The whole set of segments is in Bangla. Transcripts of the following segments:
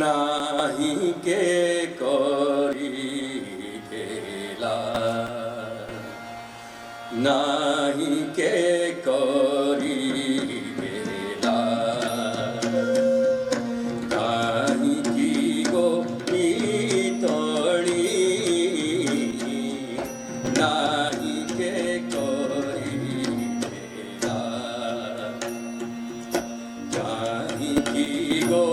নাহি কে করি খেলা, নাহি কে করি খেলা, নাহি কি গো পিতড়ি, নাহি কে করি খেলা, নাহি কি গো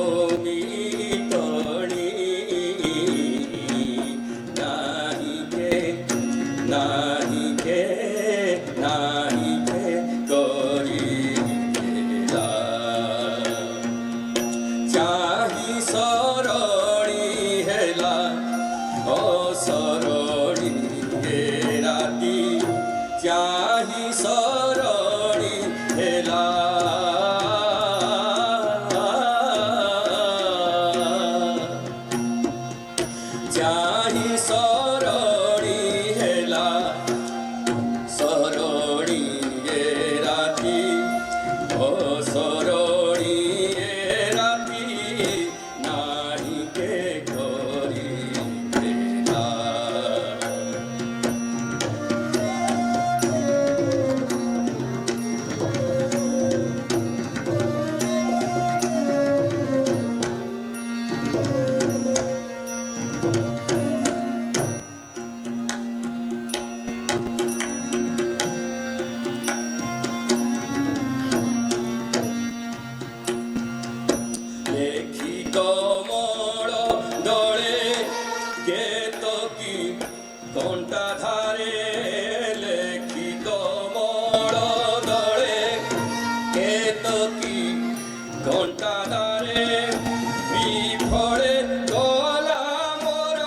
নাহি কে করি খেলা, চাহি সরণি হেলা অসরণি হে রাতি, চাহি সরণি হেলা, চাহি সরণি হেলা সরণি এ রাতি, ও সরণি এ রাতি, নাহি কে করি খেলা। লেখি কমল দলে কেতকী ঘণ্টা ধারে, লেখি কমল দলে কেতকী ঘণ্টা ধারে, বিফলে গলা মোর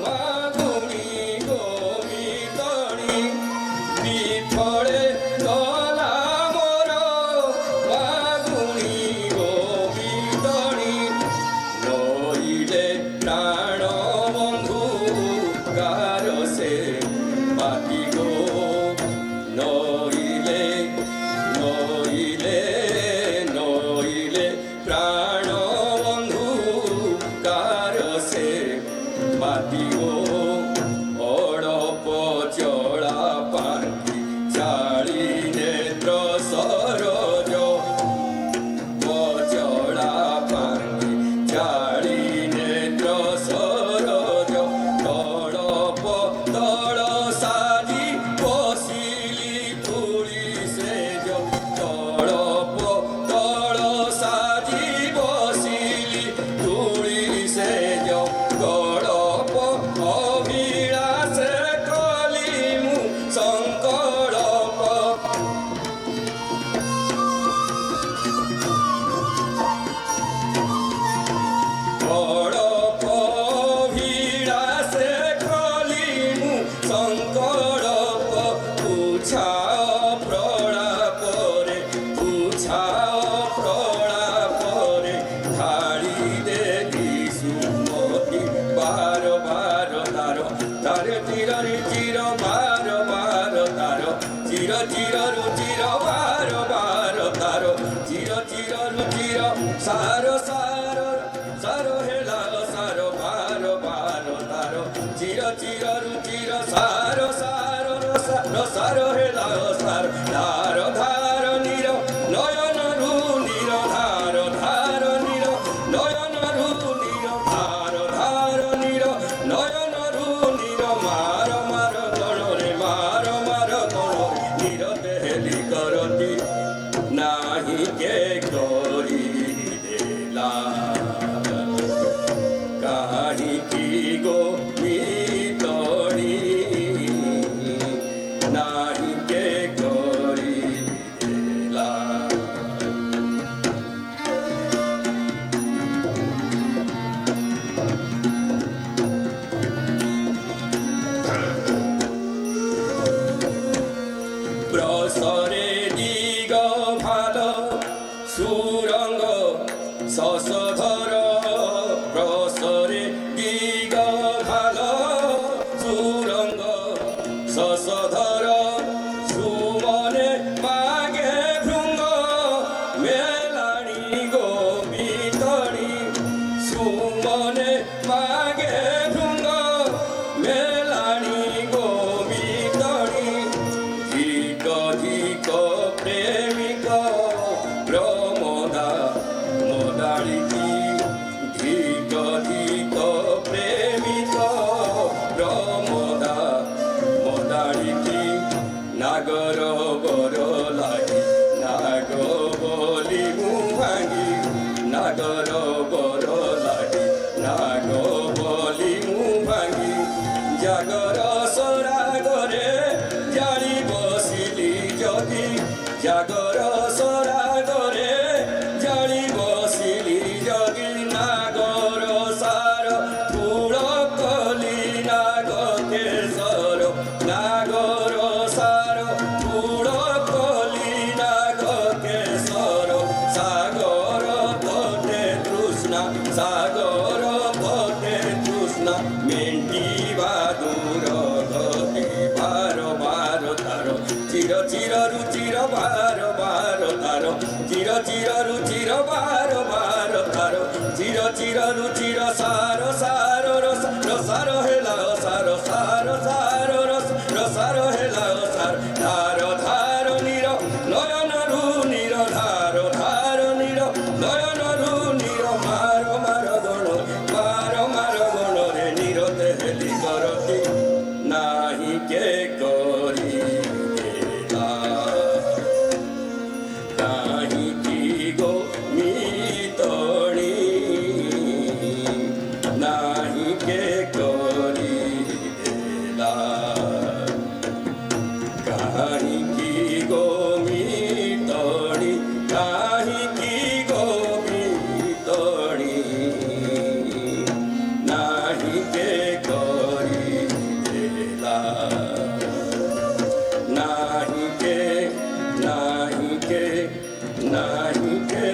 মাগুনি গোমিতণি, বিফলে গলা মোর মাগুনি গোমিতণি, নইলে প্রাণ বন্ধু কার সে বাতি গো, নইলে নইলে নইলে প্রাণ বন্ধু কার সে বাতি গো, অড়প চড়া পাখি চাଳି নেত্র সরজ, চড়া পাখি চাଳି নেত্র সরজ, তড়প তড় সাজি বসিলি তুলি সেজ, তড়প তড় সাজি বসিলি তুলি সেজ, গড়প অভিলাষে কলি মু সংকল্প, গড়প অভিলাষে কলি মু সংকল্প, বুঝাও প্রলাপরে, বুঝাও প্রলাপরে, ধাড়ি দেখি সুমতি বার বার তার, তার চিররি চির বার বার তার, চির চির রুচির বার বার তার, চির চির রুচির সার সার সার হেলা সার বার বার তার, চির চির রুচির সার সার সার সার হেলা সার, ধার ধার নির নয়ন রু নির ধার ধার নির নয়ন রু নির ধার ধার নির নয়ন রু নির, মার মার গণরে মার মার গণরে, নিরতে হেলি করতি নাহি কে করি দেলা, কাহি কি গো পিতড়ি, নাহি কে করি দেলা। প্রসরে দিগ ভালো সুরঙ্গ শশধর, প্রসরে দিগ ভালো সুরঙ্গ শশধর, সুমনে মাগে ভৃঙ্গ মেলানি গোবিতণি, সু নাগর বড় লাগি নাগ বলি মু ভাঙি নাগর বড় লাগি নাগ বলি মু ভাঙি জাগর সরাগরে জানি বসিলি যদি জাগর সরাগরে জানি বসিলি যদি নাগর সার ফুল কলি নাগ কেশর নাগর সার ফুল কলি নাগ কেশর সাগর তটে তৃষ্ণা সাগর তটে তৃষ্ণা মেন্টিবা দূর গতি বার বার তার চির চির রুচির বার বার তার চির চির রুচির বার বার তার চির চির রুচির সার সার রস রসার হেলা সার সার সার রস রসার হেলা সার ধার ধার নীর নয়ন রু নীর ধার ধার নীর নয়ন রু নীর মার মার গণ রে নীরতে হেলি করতি নাহি কে করি নাহি কি গো মিতণি নাহি কে করি কাহি কি গো মিতণি কাহি কি গো মিতণি নাহি কে করি নাহি কে নাহি কে নাহি কে